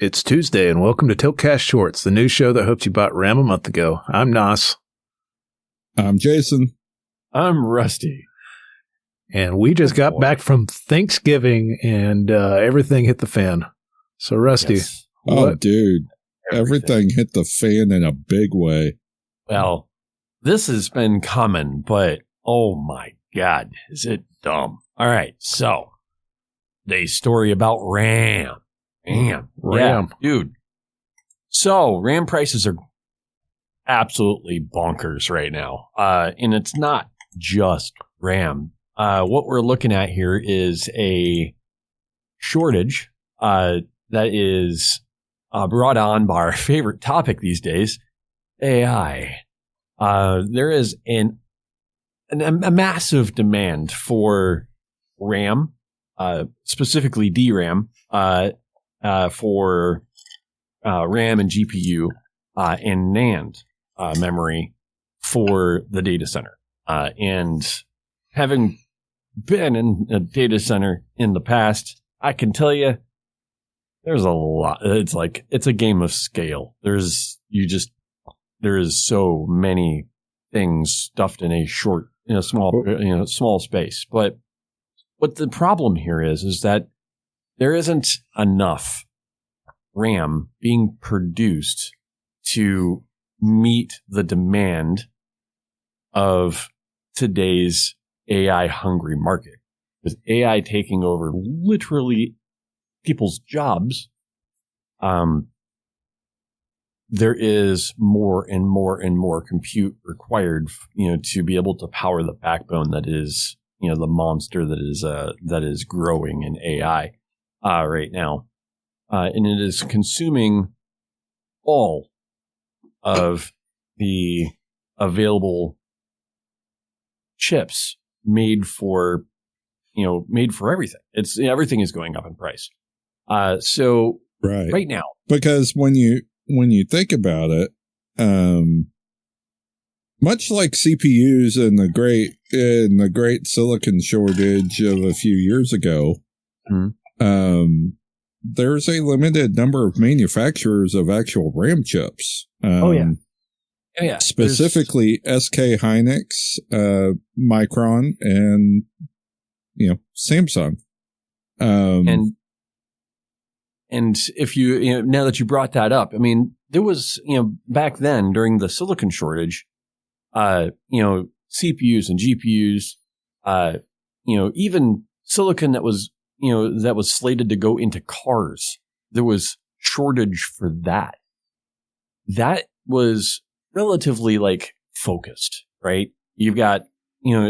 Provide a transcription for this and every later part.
It's Tuesday, and welcome to Tiltcast Shortz, the new show that hopes you bought RAM a month ago. I'm Nauss. I'm Jason. I'm Rusty. And we just got back from Thanksgiving, and everything hit the fan. So, Rusty. Yes. Oh, dude. Everything hit the fan in a big way. Well, this has been coming, but oh my God, is it dumb? All right, so today's story about RAM. RAM. Yeah, dude. So RAM prices are absolutely bonkers right now. And it's not just RAM. What we're looking at here is a shortage that is brought on by our favorite topic these days, AI. There is a massive demand for RAM, specifically DRAM, for RAM and GPU and NAND memory for the data center. And having been in a data center in the past, I can tell you there's a lot. It's a game of scale. There is so many things stuffed in a small space. But what the problem here is that there isn't enough RAM being produced to meet the demand of today's AI hungry market. With AI taking over literally people's jobs, there is more and more and more compute required, to be able to power the backbone that is, the monster that is growing in AI right now, and it is consuming all of the available chips made for everything. Everything is going up in price. So right now, because when you think about it, much like CPUs in the great silicon shortage of a few years ago, there's a limited number of manufacturers of actual RAM chips. Specifically SK Hynix, Micron, and Samsung. And if you now that you brought that up, I mean, there was back then during the silicon shortage, CPUs and GPUs, even silicon that was slated to go into cars, there was shortage for that. That was relatively focused, right? You've got,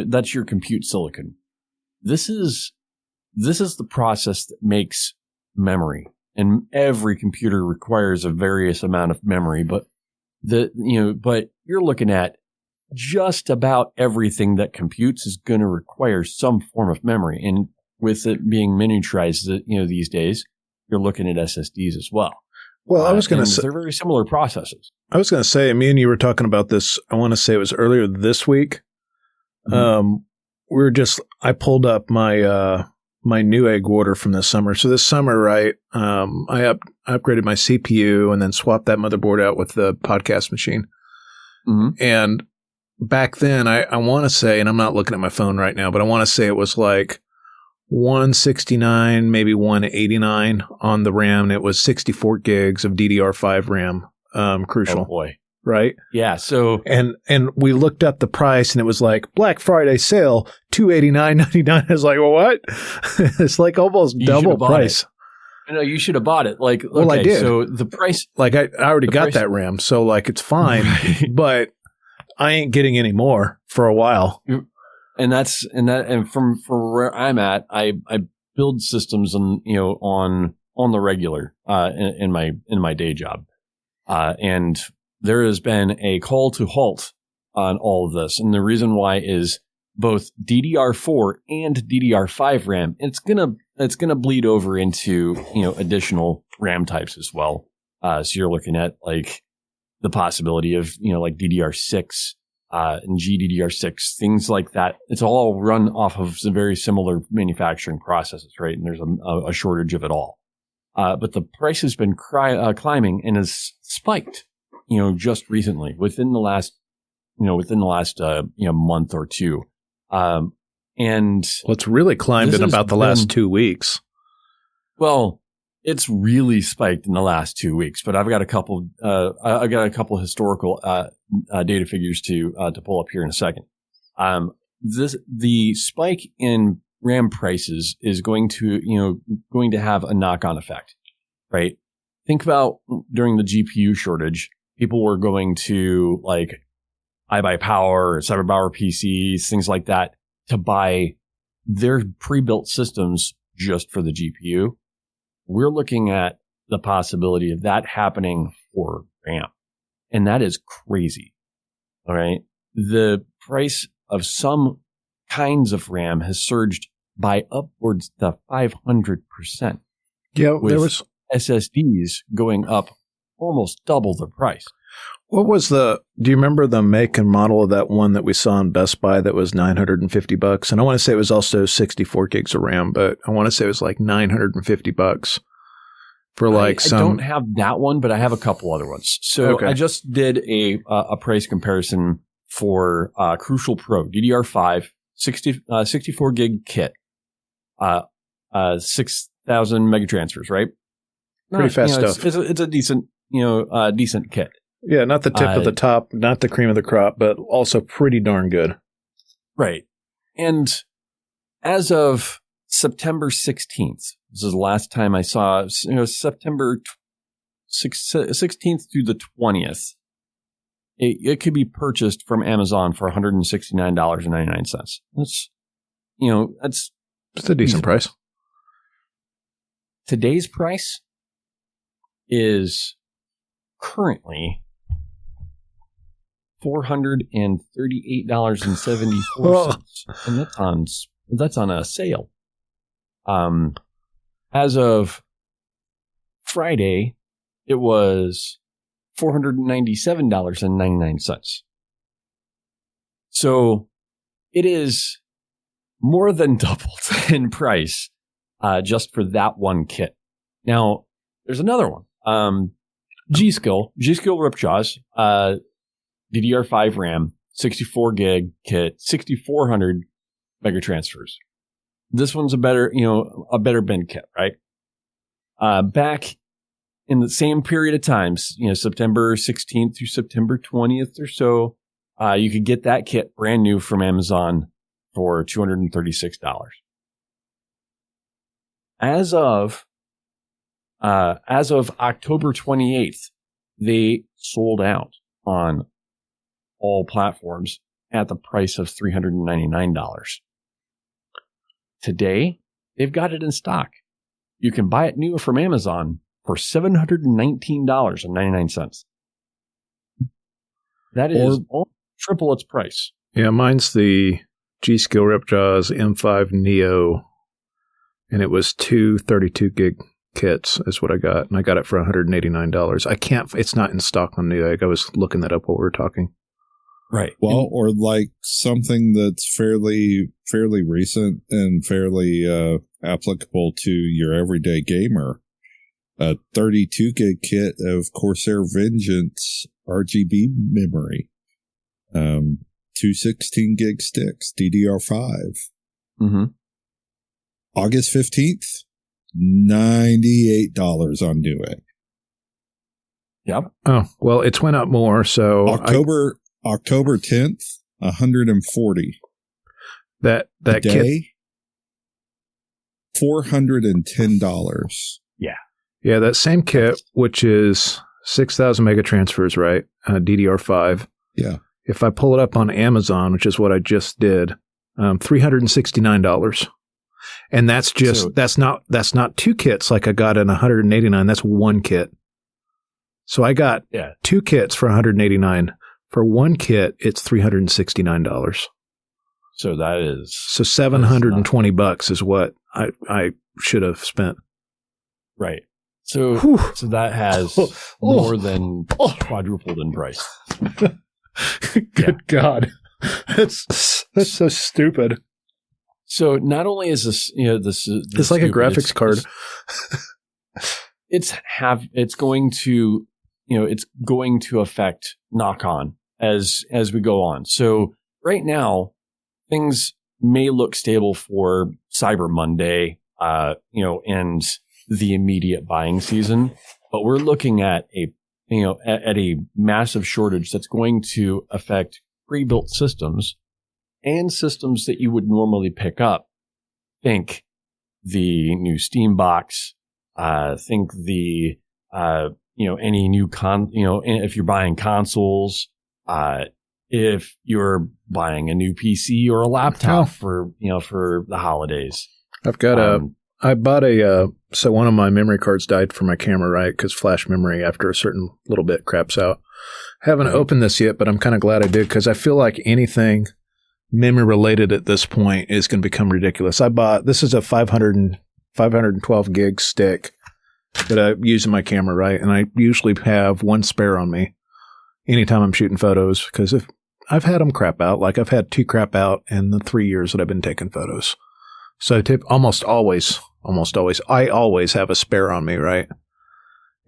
that's your compute silicon. This is the process that makes memory, and every computer requires a various amount of memory, but but you're looking at just about everything that computes is going to require some form of memory. And with it being miniaturized, these days, you're looking at SSDs as well. Well, I was going to say they're very similar processes. I was going to say, me and you were talking about this. I want to say it was earlier this week. I pulled up my my Newegg order from this summer. So this summer, right? I upgraded my CPU and then swapped that motherboard out with the podcast machine. And back then, I want to say, and I'm not looking at my phone right now, but I want to say it was like 169, maybe 189 on the RAM. And it was 64 gigs of DDR5 RAM. Crucial. Oh boy. Right? Yeah. So and we looked up the price, and it was like Black Friday sale, $289.99. I was like, well, what? It's like almost double price. No, you should have bought it. I did. So the price, I already got that RAM, so it's fine, but I ain't getting any more for a while. And from where I'm at, I build systems on the regular in my day job, and there has been a call to halt on all of this, and the reason why is both DDR4 and DDR5 RAM. It's gonna bleed over into additional RAM types as well. So you're looking at the possibility of DDR6 and GDDR6, things like that. It's all run off of some very similar manufacturing processes, right? And there's a shortage of it all. but the price has been climbing and has spiked, just recently within the last month or two. And it's really climbed in about the last 2 weeks. Well, it's really spiked in the last 2 weeks, but I've got a couple historical data figures to pull up here in a second. The spike in RAM prices is going to have a knock-on effect, right? Think about during the GPU shortage, people were going to like iBuyPower or CyberPower PCs, things like that, to buy their pre-built systems just for the GPU. We're looking at the possibility of that happening for RAM. And that is crazy. All right. The price of some kinds of RAM has surged by upwards to 500%. Yeah, there was SSDs going up almost double the price. What was do you remember the make and model of that one that we saw in Best Buy that was $950? And I want to say it was also 64 gigs of RAM, but I want to say it was like $950 for like I don't have that one, but I have a couple other ones. So okay. I just did a price comparison for Crucial Pro DDR5 64 gig kit, 6,000 megatransfers, right? Pretty fast stuff. It's a decent, decent kit. Yeah, not the tip of the top, not the cream of the crop, but also pretty darn good. Right. And as of September 16th, this is the last time I saw, September 16th through the 20th, it could be purchased from Amazon for $169.99. That's a decent price. Today's price is currently $438.74, and that's on a sale. As of Friday, it was $497.99. So it is more than doubled in price just for that one kit. Now, there's another one. G-Skill Ripjaws, DDR5 RAM, 64 gig kit, 6,400 megatransfers. This one's a better bin kit, right? Back in the same period of times, September 16th through September 20th or so, you could get that kit brand new from Amazon for $236. As of October 28th, they sold out on all platforms at the price of $399. Today, they've got it in stock. You can buy it new from Amazon for $719.99. That is triple its price. Yeah, mine's the G-Skill Ripjaws M5 Neo, and it was two 32 gig kits is what I got, and I got it for $189. It's not in stock on Newegg. I was looking that up while we were talking. Right. Well, or like something that's fairly recent and fairly applicable to your everyday gamer. A 32 gig kit of Corsair Vengeance RGB memory. 2 16 gig sticks, DDR5. Mm-hmm. August 15th, $98 on Newegg. Yep. Oh, well, it's went up more, so October 10th, $140. That today, kit, $410. Yeah. Yeah, that same kit, which is 6,000 megatransfers, right? DDR5. Yeah. If I pull it up on Amazon, which is what I just did, $369. And that's just that's not two kits like I got at $189. That's one kit. So I got two kits for $189. For one kit, it's $369. So that is $720 is what I should have spent. Right. So that has more than quadrupled in price. Good God. That's so stupid. So not only is this, it's like a graphics card. it's going to, it's going to affect knock on as we go on. So right now, things may look stable for Cyber Monday, and the immediate buying season, but we're looking at at a massive shortage that's going to affect pre-built systems and systems that you would normally pick up. Think the new Steam box. Think the any new if you're buying consoles. If you're buying a new PC or a laptop for the holidays. I've got I bought so one of my memory cards died for my camera, right? Because flash memory after a certain little bit craps out. Haven't opened this yet, but I'm kind of glad I did because I feel like anything memory related at this point is going to become ridiculous. This is a 512 gig stick that I use in my camera, right? And I usually have one spare on me anytime I'm shooting photos because if I've had them crap out, like I've had 2 crap out in the 3 years that I've been taking photos. So almost always, I always have a spare on me, right?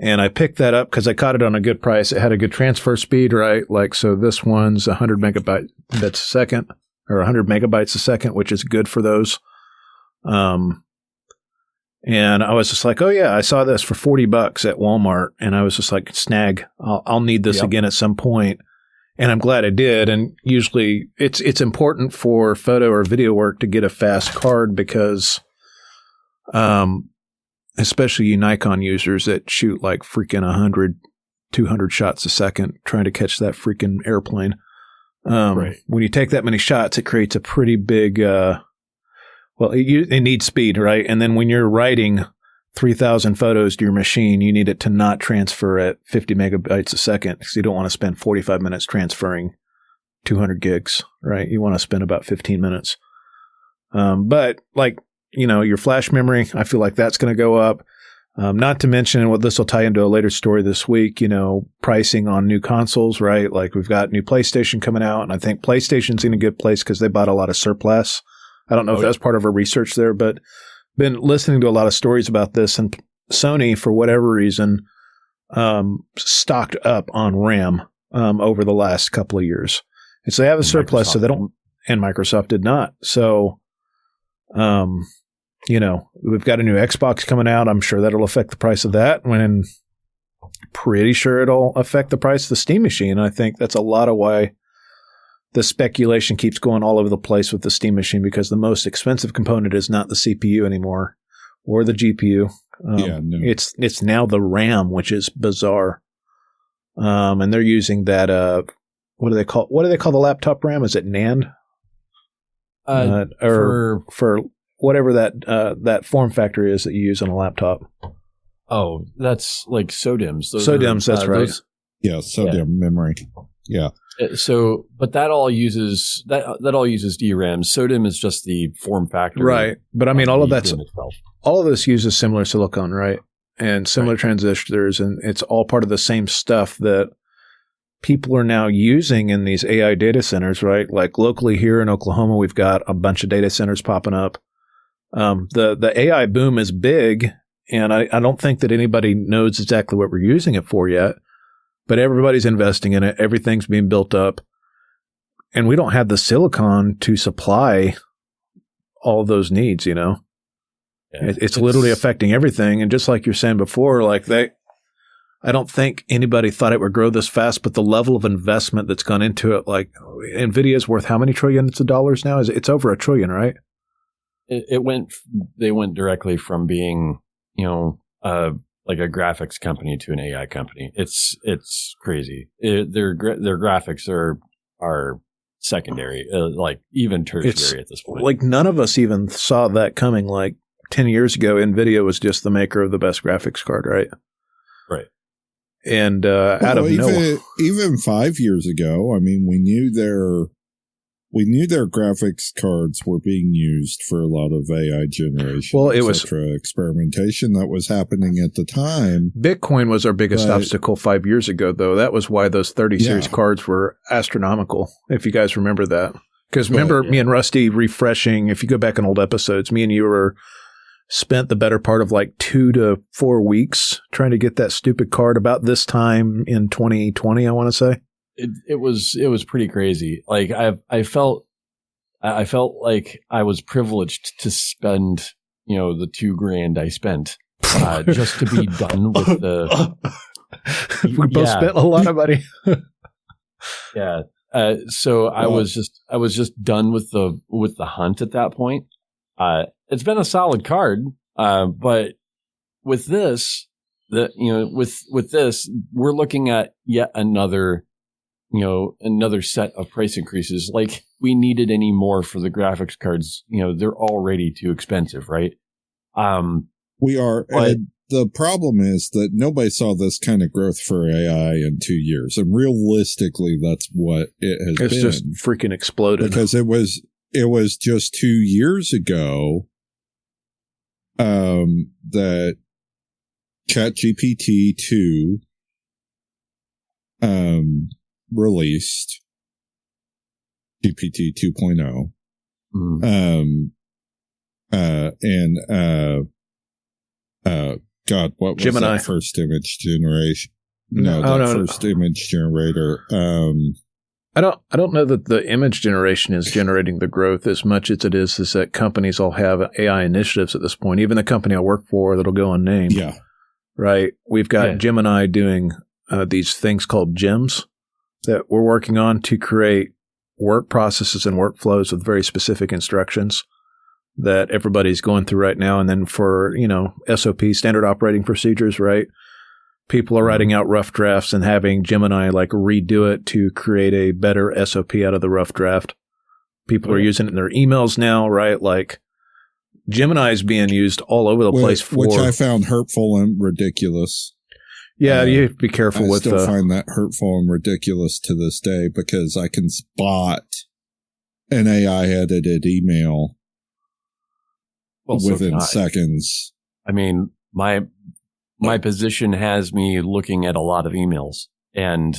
And I picked that up because I caught it on a good price. It had a good transfer speed, right? Like, so this one's 100 megabytes a second, or 100 megabytes a second, which is good for those. And I was just like, oh yeah, I saw this for $40 at Walmart. And I was just like, snag, I'll need this again at some point. And I'm glad I did. And usually it's important for photo or video work to get a fast card because, especially you Nikon users that shoot like freaking 100, 200 shots a second trying to catch that freaking airplane. Right. When you take that many shots, it creates a pretty big, it needs speed, right? And then when you're writing 3,000 photos to your machine, you need it to not transfer at 50 megabytes a second because you don't want to spend 45 minutes transferring 200 gigs, right? You want to spend about 15 minutes. But like, your flash memory, I feel like that's going to go up. Not to mention what this will tie into a later story this week, pricing on new consoles, right? Like we've got new PlayStation coming out, and I think PlayStation's in a good place because they bought a lot of surplus. I don't know if that's part of our research there, but been listening to a lot of stories about this, and Sony, for whatever reason, stocked up on RAM over the last couple of years. And so they have a surplus, Microsoft so they don't, and Microsoft did not. So, we've got a new Xbox coming out. I'm sure that'll affect the price of that. When pretty sure it'll affect the price of the Steam machine. And I think that's a lot of why the speculation keeps going all over the place with the Steam machine, because the most expensive component is not the CPU anymore or the GPU. It's now the RAM, which is bizarre. And they're using that. What do they call the laptop RAM? Is it NAND? For whatever that form factor is that you use on a laptop. Oh, that's like SODIMMs. SODIMMs, that's right. SODIMM memory. Yeah. So, but that all uses DRAM. SODIMM is just the form factor, right? But I mean, all of this uses similar silicon, right? And similar transistors, and it's all part of the same stuff that people are now using in these AI data centers, right? Like locally here in Oklahoma, we've got a bunch of data centers popping up. The AI boom is big, and I don't think that anybody knows exactly what we're using it for yet. But everybody's investing in it. Everything's being built up. And we don't have the silicon to supply all of those needs, Yeah, it's literally affecting everything. And just like you're saying before, like I don't think anybody thought it would grow this fast, but the level of investment that's gone into it, like NVIDIA is worth how many trillions of dollars now? It's over $1 trillion, right? They went directly from being, like a graphics company to an AI company. It's crazy. Their graphics are secondary, like even tertiary at this point. Like none of us even saw that coming. Like 10 years ago, NVIDIA was just the maker of the best graphics card, right? Right. And out of nowhere, even 5 years ago, I mean, we knew their graphics cards were being used for a lot of AI generation, experimentation that was happening at the time. Bitcoin was our biggest obstacle 5 years ago, though. That was why those 30 series cards were astronomical, if you guys remember that. Because remember me and Rusty refreshing, if you go back in old episodes, me and you were spent the better part of like 2 to 4 weeks trying to get that stupid card about this time in 2020, I want to say. It was pretty crazy. Like I felt like I was privileged to spend, the $2,000 I spent just to be done with the. We both spent a lot of money. Yeah. So I was just done with the hunt at that point. It's been a solid card, but with this, with this, we're looking at yet another set of price increases. Like we needed any more for the graphics cards. They're already too expensive, right? We are. And the problem is that nobody saw this kind of growth for AI in 2 years. And realistically, that's what it has been. It's just freaking exploded. Because it was just 2 years ago that ChatGPT 2 released GPT 2.0. God, what was Gemini. that first image generation? First image generator. I don't know that the image generation is generating the growth as much as it is that companies all have AI initiatives at this point. Even the company I work for that'll go unnamed. Yeah. Right. We've got Gemini doing these things called gems that we're working on to create work processes and workflows with very specific instructions that everybody's going through right now. And then for, SOP, standard operating procedures, right? People are writing out rough drafts and having Gemini like redo it to create a better SOP out of the rough draft. People are using it in their emails now, right? Like Gemini is being used all over the place for. Which I found hurtful and ridiculous. Yeah, you have to be careful with I still find that hurtful and ridiculous to this day because I can spot an AI edited email within seconds. I mean, my position has me looking at a lot of emails, and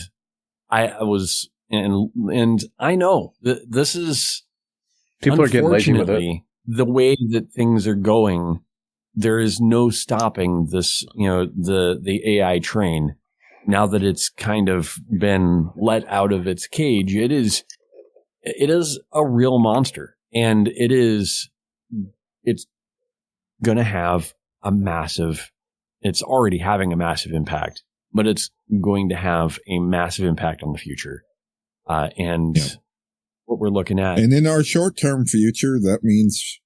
I was, and I know that this is people are getting lazy with it. The way that things are going, there is no stopping this, the AI train. Now that it's kind of been let out of its cage, it is a real monster, and it's going to have a massive. It's already having a massive impact, but it's going to have a massive impact on the future. What we're looking at. And in our short-term future, that means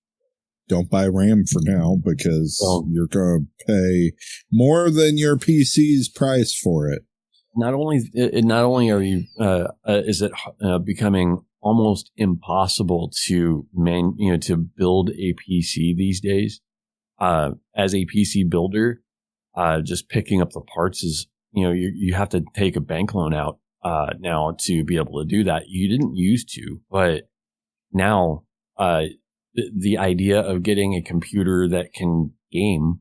don't buy RAM for now because you're going to pay more than your PC's price for it. Not only are you, is it becoming almost impossible to build a PC these days. As a PC builder, just picking up the parts is, you have to take a bank loan out now to be able to do that. You didn't used to, but now the idea of getting a computer that can game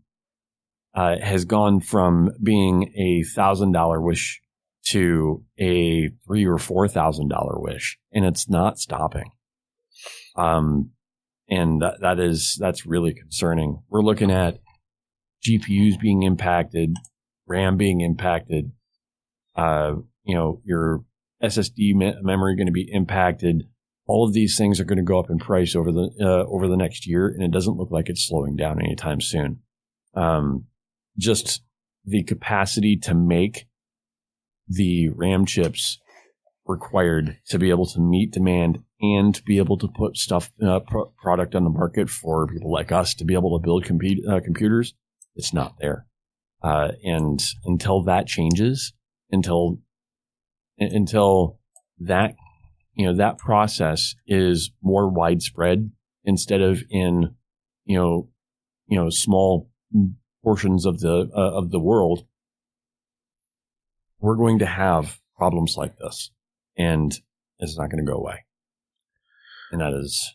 has gone from being a $1,000 wish to a $3,000 or $4,000 wish, and it's not stopping. And that's really concerning. We're looking at GPUs being impacted, RAM being impacted, your SSD memory going to be impacted. All of these things are going to go up in price over the next year, and it doesn't look like it's slowing down anytime soon. Just the capacity to make the RAM chips required to be able to meet demand and be able to put product on the market for people like us to be able to build computers, it's not there. And until that changes, until that, that process is more widespread instead of in, small portions of the world, we're going to have problems like this, and it's not going to go away. And that is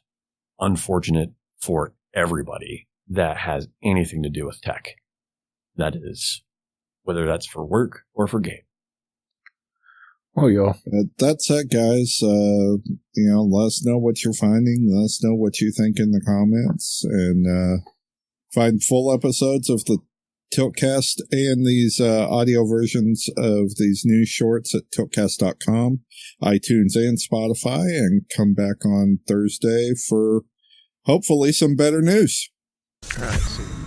unfortunate for everybody that has anything to do with tech. That is, whether that's for work or for game. Oh, yeah. That's it, guys. Let us know what you're finding. Let us know what you think in the comments. And Find full episodes of the Tiltcast and these audio versions of these new shorts at tiltcast.com, iTunes, and Spotify, and come back on Thursday for hopefully some better news. All right. See you.